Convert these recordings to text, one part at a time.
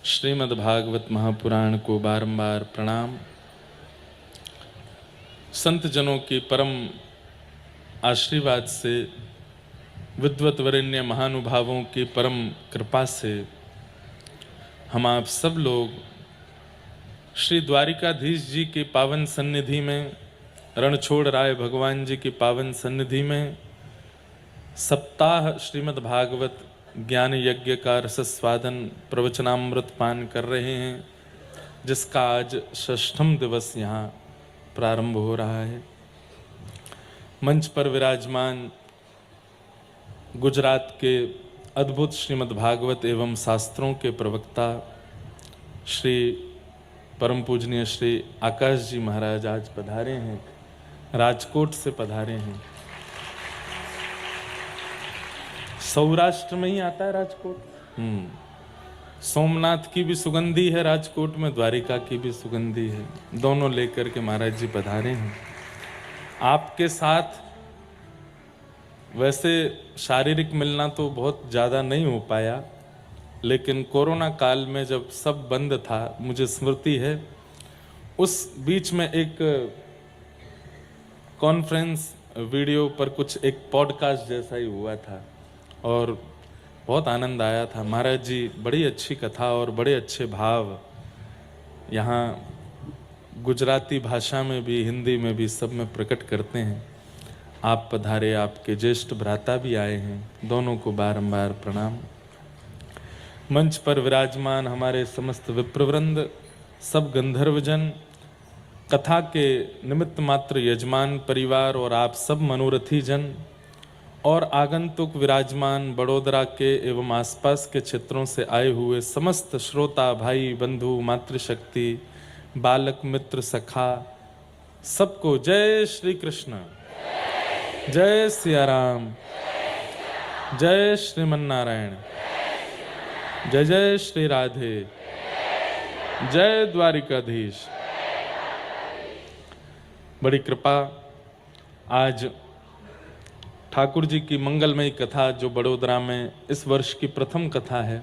श्रीमद्भागवत महापुराण को बारंबार प्रणाम। संत जनों के परम आशीर्वाद से, विद्वत वरेण्य महानुभावों की परम कृपा से हम आप सब लोग श्री द्वारिकाधीश जी के पावन सन्निधि में, रणछोड़ राय भगवान जी की पावन सन्निधि में सप्ताह श्रीमद् भागवत ज्ञान यज्ञ का रसस्वादन प्रवचनामृत पान कर रहे हैं, जिसका आज षष्ठम दिवस यहाँ प्रारंभ हो रहा है। मंच पर विराजमान गुजरात के अद्भुत श्रीमद् भागवत एवं शास्त्रों के प्रवक्ता श्री परम पूजनीय श्री आकाश जी महाराज आज पधारे हैं, राजकोट से पधारे हैं। सौराष्ट्र में ही आता है राजकोट। सोमनाथ की भी सुगंधी है राजकोट में, द्वारिका की भी सुगंधी है, दोनों लेकर के महाराज जी पधारे हैं। आपके साथ वैसे शारीरिक मिलना तो बहुत ज़्यादा नहीं हो पाया, लेकिन कोरोना काल में जब सब बंद था, मुझे स्मृति है उस बीच में एक कॉन्फ्रेंस वीडियो पर कुछ एक पॉडकास्ट जैसा ही हुआ था और बहुत आनंद आया था। महाराज जी बड़ी अच्छी कथा और बड़े अच्छे भाव यहाँ गुजराती भाषा में भी, हिंदी में भी, सब में प्रकट करते हैं। आप पधारे, आपके ज्येष्ठ भ्राता भी आए हैं, दोनों को बारंबार प्रणाम। मंच पर विराजमान हमारे समस्त विप्रवृंद, सब गंधर्वजन, कथा के निमित्त मात्र यजमान परिवार और आप सब मनोरथी जन और आगंतुक विराजमान बड़ोदरा के एवं आसपास के क्षेत्रों से आए हुए समस्त श्रोता भाई बंधु मातृशक्ति बालक मित्र सखा, सबको जय श्री कृष्ण, जय सिया राम, जय श्रीमन्नारायण, जय जय श्री राधे, जय द्वारिकाधीश। बड़ी कृपा, आज ठाकुर जी की मंगलमयी कथा जो बड़ोदरा में इस वर्ष की प्रथम कथा है,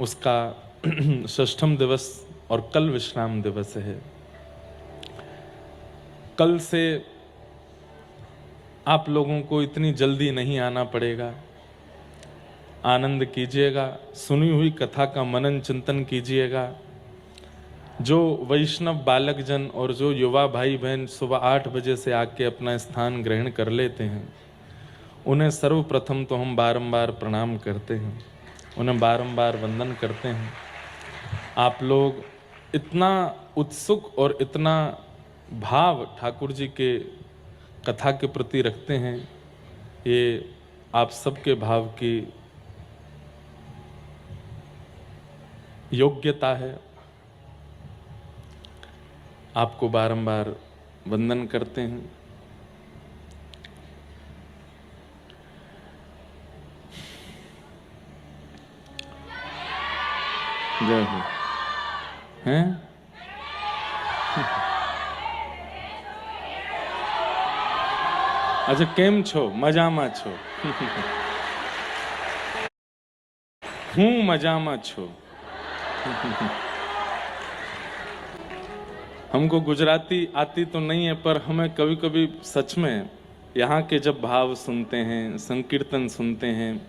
उसका षष्ठम दिवस और कल विश्राम दिवस है। कल से आप लोगों को इतनी जल्दी नहीं आना पड़ेगा, आनंद कीजिएगा, सुनी हुई कथा का मनन चिंतन कीजिएगा। जो वैष्णव बालक जन और जो युवा भाई बहन सुबह 8 बजे से आके अपना स्थान ग्रहण कर लेते हैं, उन्हें सर्वप्रथम तो हम बारंबार प्रणाम करते हैं, उन्हें बारंबार वंदन करते हैं। आप लोग इतना उत्सुक और इतना भाव ठाकुर जी के कथा के प्रति रखते हैं, ये आप सबके भाव की योग्यता है। आपको बारंबार वंदन करते हैं। जय हो। हैं? अच्छा, केम छो? मजामा छो? हूँ मजामा छो। हमको गुजराती आती तो नहीं है, पर हमें कभी कभी सच में यहाँ के जब भाव सुनते हैं, संकीर्तन सुनते हैं,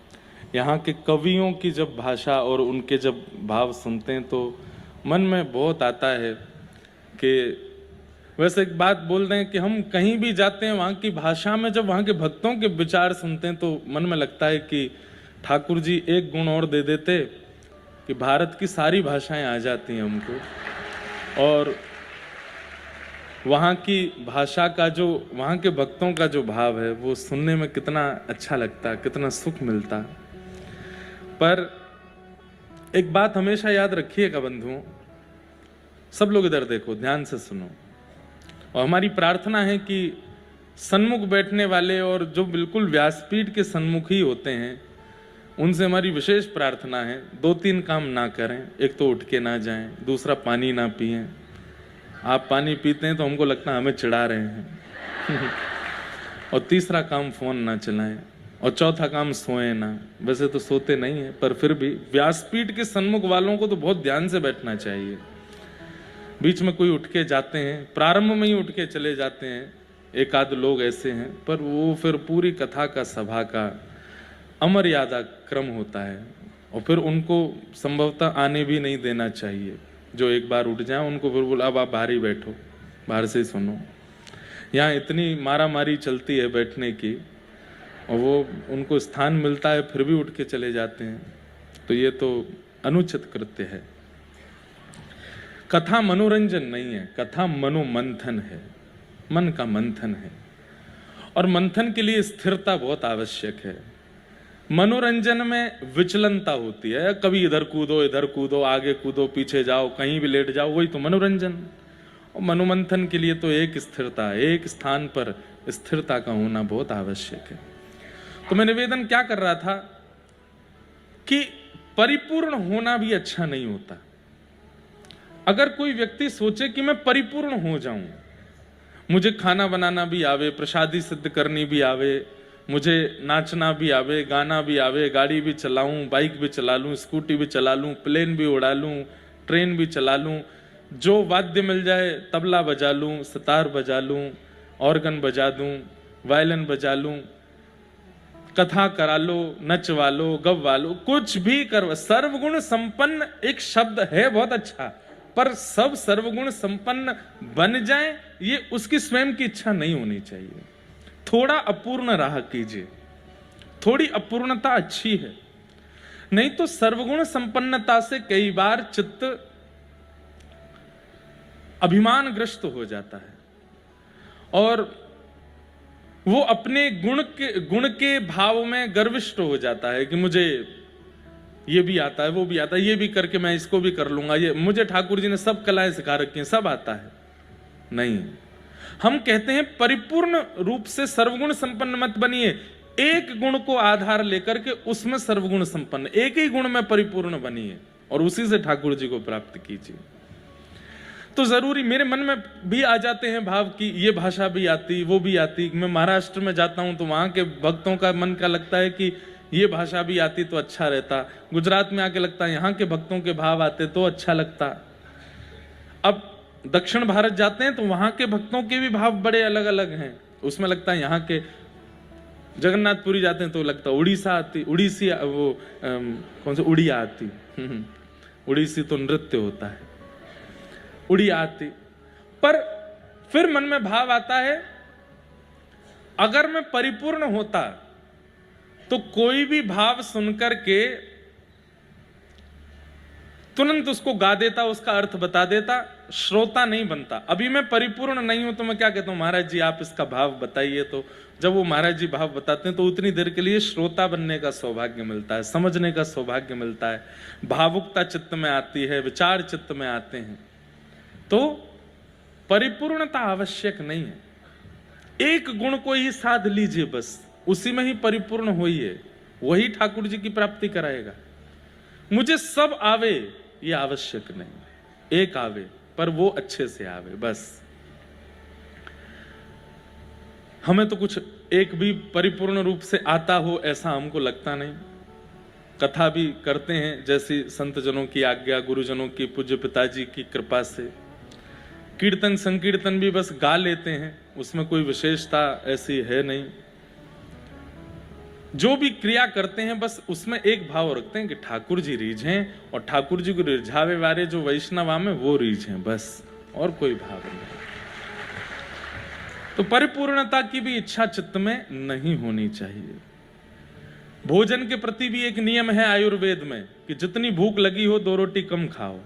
यहाँ के कवियों की जब भाषा और उनके जब भाव सुनते हैं, तो मन में बहुत आता है कि वैसे एक बात बोल रहे हैं कि हम कहीं भी जाते हैं, वहाँ की भाषा में जब वहाँ के भक्तों के विचार सुनते हैं, तो मन में लगता है कि ठाकुर जी एक गुण और दे देते कि भारत की सारी भाषाएं आ जाती हैं हमको। और वहाँ की भाषा का जो, वहाँ के भक्तों का जो भाव है, वो सुनने में कितना अच्छा लगता, कितना सुख मिलता। पर एक बात हमेशा याद रखिएगा बंधुओं, सब लोग इधर देखो, ध्यान से सुनो, और हमारी प्रार्थना है कि सन्मुख बैठने वाले और जो बिल्कुल व्यासपीठ के सन्मुख ही होते हैं, उनसे हमारी विशेष प्रार्थना है, 2-3 काम ना करें। एक तो उठ के ना जाएं, दूसरा पानी ना पिएं। आप पानी पीते हैं तो हमको लगता है हमें चिढ़ा रहे हैं। और तीसरा काम, फोन ना चलाएं। और चौथा काम सोए ना। वैसे तो सोते नहीं है, पर फिर भी व्यासपीठ के सन्मुख वालों को तो बहुत ध्यान से बैठना चाहिए। बीच में कोई उठ के जाते हैं, प्रारंभ में ही उठ के चले जाते हैं, एक आध लोग ऐसे हैं, पर वो फिर पूरी कथा का, सभा का अमर्यादा क्रम होता है, और फिर उनको संभवतः आने भी नहीं देना चाहिए। जो एक बार उठ जाए उनको फिर बोला अब आप बाहर ही बैठो, बाहर से ही सुनो। यहाँ इतनी मारा मारी चलती है बैठने की, और वो उनको स्थान मिलता है फिर भी उठ के चले जाते हैं, तो ये तो अनुचित कृत्य है। कथा मनोरंजन नहीं है, कथा मनोमंथन है, मन का मंथन है, और मंथन के लिए स्थिरता बहुत आवश्यक है। मनोरंजन में विचलनता होती है, कभी इधर कूदो, आगे कूदो, पीछे जाओ, कहीं भी लेट जाओ, वही तो मनोरंजन। और मनोमंथन के लिए तो एक स्थिरता, एक स्थान पर स्थिरता का होना बहुत आवश्यक है। तो मैं निवेदन क्या कर रहा था कि परिपूर्ण होना भी अच्छा नहीं होता। अगर कोई व्यक्ति सोचे कि मैं परिपूर्ण हो जाऊं, मुझे खाना बनाना भी आवे, प्रसादी सिद्ध करनी भी आवे, मुझे नाचना भी आवे, गाना भी आवे, गाड़ी भी चलाऊं, बाइक भी चला लूं, स्कूटी भी चला लूं, प्लेन भी उड़ा लूं, ट्रेन भी चला लूं, जो वाद्य मिल जाए तबला बजा लूं, सितार बजा लूं, ऑर्गन बजा दूं, वायलिन बजा लूं, कथा करा लो, नचवा लो, गवा लो, कुछ भी करो। सर्वगुण संपन्न एक शब्द है बहुत अच्छा, पर सब सर्वगुण संपन्न बन जाए ये उसकी स्वयं की इच्छा नहीं होनी चाहिए। थोड़ा अपूर्ण रहा कीजिए, थोड़ी अपूर्णता अच्छी है, नहीं तो सर्वगुण संपन्नता से कई बार चित्त अभिमानग्रस्त हो जाता है, और वो अपने गुण के भाव में गर्विष्ठ हो जाता है कि मुझे ये भी आता है, वो भी आता है, ये भी करके मैं इसको भी कर लूंगा, ये मुझे ठाकुर जी ने सब कलाएं सिखा रखी हैं, सब आता है। नहीं, हम कहते हैं परिपूर्ण रूप से सर्वगुण संपन्न मत बनिए, एक गुण को आधार लेकर के उसमें सर्वगुण संपन्न, एक ही गुण में परिपूर्ण बनिए और उसी से ठाकुर जी को प्राप्त कीजिए। तो जरूरी मेरे मन में भी आ जाते हैं भाव कि ये भाषा भी आती, वो भी आती। मैं महाराष्ट्र में जाता हूं तो वहां के भक्तों का मन का लगता है कि ये भाषा भी आती तो अच्छा रहता। गुजरात में आके लगता है यहाँ के भक्तों के भाव आते तो अच्छा लगता। अब दक्षिण भारत जाते हैं तो वहां के भक्तों के भी भाव बड़े अलग अलग हैं, उसमें लगता है यहाँ के। जगन्नाथपुरी जाते हैं तो लगता है उड़ीसा आती, उड़ीसी वो कौन सी उड़िया आती, उड़ीसी तो नृत्य होता है, उड़िया आती। पर फिर मन में भाव आता है अगर मैं परिपूर्ण होता तो कोई भी भाव सुनकर के तुरंत उसको गा देता, उसका अर्थ बता देता, श्रोता नहीं बनता। अभी मैं परिपूर्ण नहीं हूं तो मैं क्या कहता हूं, महाराज जी आप इसका भाव बताइए। तो जब वो महाराज जी भाव बताते हैं तो उतनी देर के लिए श्रोता बनने का सौभाग्य मिलता है, समझने का सौभाग्य मिलता है, भावुकता चित्त में आती है, विचार चित्त में आते हैं। तो परिपूर्णता आवश्यक नहीं है, एक गुण को ही साध लीजिए, बस उसी में ही परिपूर्ण होइए, वही ठाकुर जी की प्राप्ति कराएगा। मुझे सब आवे ये आवश्यक नहीं, एक आवे पर वो अच्छे से आवे बस। हमें तो कुछ एक भी परिपूर्ण रूप से आता हो ऐसा हमको लगता नहीं। कथा भी करते हैं जैसी संत जनों की आज्ञा, गुरुजनों की, पूज्य पिताजी की कृपा से। कीर्तन संकीर्तन भी बस गा लेते हैं, उसमें कोई विशेषता ऐसी है नहीं। जो भी क्रिया करते हैं बस उसमें एक भाव रखते हैं कि ठाकुर जी रीझ हैं और ठाकुर जी को रिझावे वाले जो वैष्णवा में वो रीझ हैं, बस और कोई भाव नहीं। तो परिपूर्णता की भी इच्छा चित्त में नहीं होनी चाहिए। भोजन के प्रति भी एक नियम है आयुर्वेद में कि जितनी भूख लगी हो 2 रोटी कम खाओ।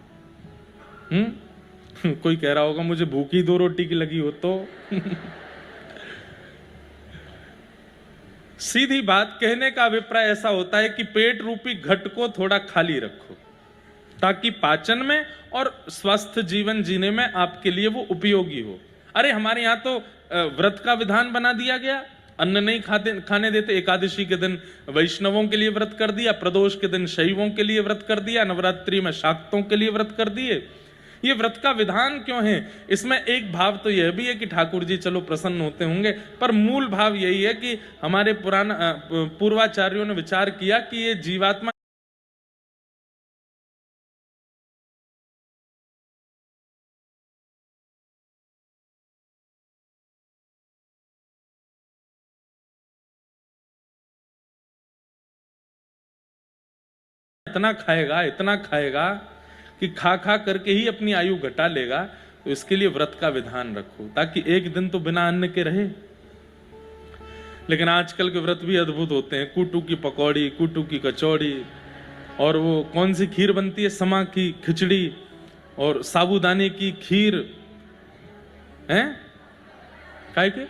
कोई कह रहा होगा मुझे भूख ही 2 रोटी की लगी हो तो सीधी बात कहने का अभिप्राय ऐसा होता है कि पेट रूपी घट को थोड़ा खाली रखो ताकि पाचन में और स्वस्थ जीवन जीने में आपके लिए वो उपयोगी हो। अरे हमारे यहाँ तो व्रत का विधान बना दिया गया, अन्न नहीं खाने देते। एकादशी के दिन वैष्णवों के लिए व्रत कर दिया, प्रदोष के दिन शैवों के लिए व्रत कर दिया, नवरात्रि में शाक्तों के लिए व्रत कर दिए। ये व्रत का विधान क्यों है? इसमें एक भाव तो यह भी है कि ठाकुर जी चलो प्रसन्न होते होंगे, पर मूल भाव यही है कि हमारे पूर्वाचार्यों ने विचार किया कि ये जीवात्मा इतना खाएगा कि खा खा करके ही अपनी आयु घटा लेगा। तो इसके लिए व्रत का विधान रखो, ताकि एक दिन तो बिना अन्न के रहे। लेकिन आजकल के व्रत भी अद्भुत होते हैं, कूटू की पकौड़ी, कूटू की कचौड़ी, और वो कौन सी खीर बनती है, समा की खिचड़ी, और साबूदाने की खीर है, काय के,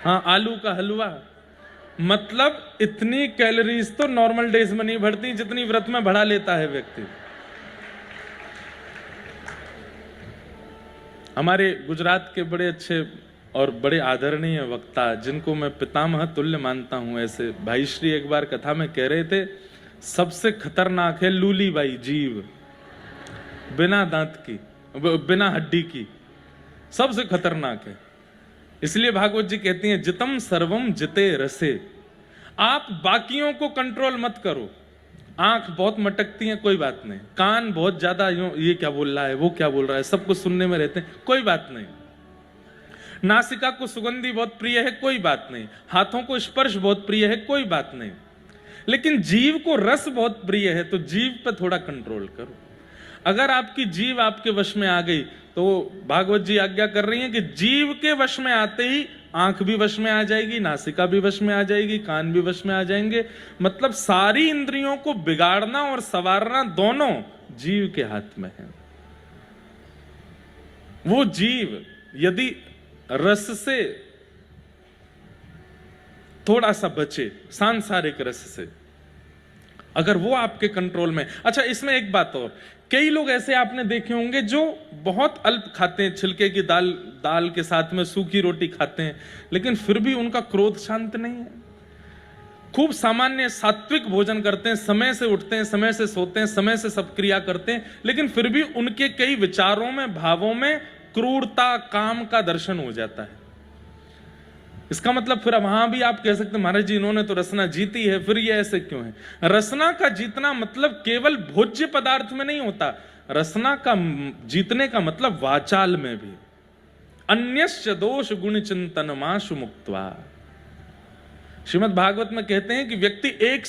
हाँ, आलू का हलवा। मतलब इतनी कैलोरीज तो नॉर्मल डेज में नहीं बढ़ती जितनी व्रत में बढ़ा लेता है व्यक्ति। हमारे गुजरात के बड़े अच्छे और बड़े आदरणीय वक्ता, जिनको मैं पितामह तुल्य मानता हूं, ऐसे भाई श्री एक बार कथा में कह रहे थे, सबसे खतरनाक है लूली बाई जीव, बिना दांत की, बिना हड्डी की, सबसे खतरनाक है। इसलिए भागवत जी कहती हैं, जितम सर्वम जिते रसे। आप बाकियों को कंट्रोल मत करो। आंख बहुत मटकती है, कोई बात नहीं। कान बहुत ज्यादा ये क्या बोल रहा है, वो क्या बोल रहा है, सब कुछ सुनने में रहते हैं, कोई बात नहीं। नासिका को सुगंधी बहुत प्रिय है, कोई बात नहीं। हाथों को स्पर्श बहुत प्रिय है, कोई बात नहीं। लेकिन जीव को रस बहुत प्रिय है, तो जीव पे थोड़ा कंट्रोल करो। अगर आपकी जीव आपके वश में आ गई, तो भागवत जी आज्ञा कर रही हैं कि जीव के वश में आते ही आंख भी वश में आ जाएगी, नासिका भी वश में आ जाएगी, कान भी वश में आ जाएंगे। मतलब सारी इंद्रियों को बिगाड़ना और संवारना दोनों जीव के हाथ में है। वो जीव यदि रस से थोड़ा सा बचे, सांसारिक रस से, अगर वो आपके कंट्रोल में। अच्छा, इसमें एक बात और, कई लोग ऐसे आपने देखे होंगे जो बहुत अल्प खाते हैं, छिलके की दाल के साथ में सूखी रोटी खाते हैं, लेकिन फिर भी उनका क्रोध शांत नहीं है। खूब सामान्य सात्विक भोजन करते हैं, समय से उठते हैं, समय से सोते हैं, समय से सब क्रिया करते हैं, लेकिन फिर भी उनके कई विचारों में, भावों में क्रूरता, काम का दर्शन हो जाता है। इसका मतलब फिर वहां भी आप कह सकते हैं, महाराज जी इन्होंने तो रसना जीती है, फिर ये ऐसे क्यों है? रसना का जीतना मतलब केवल भोज्य पदार्थ में नहीं होता। रसना का जीतने का मतलब वाचाल में भी। अन्यश्च दोष गुण चिंतन माशु मुक्त्वा। श्रीमद् भागवत में कहते हैं कि व्यक्ति एक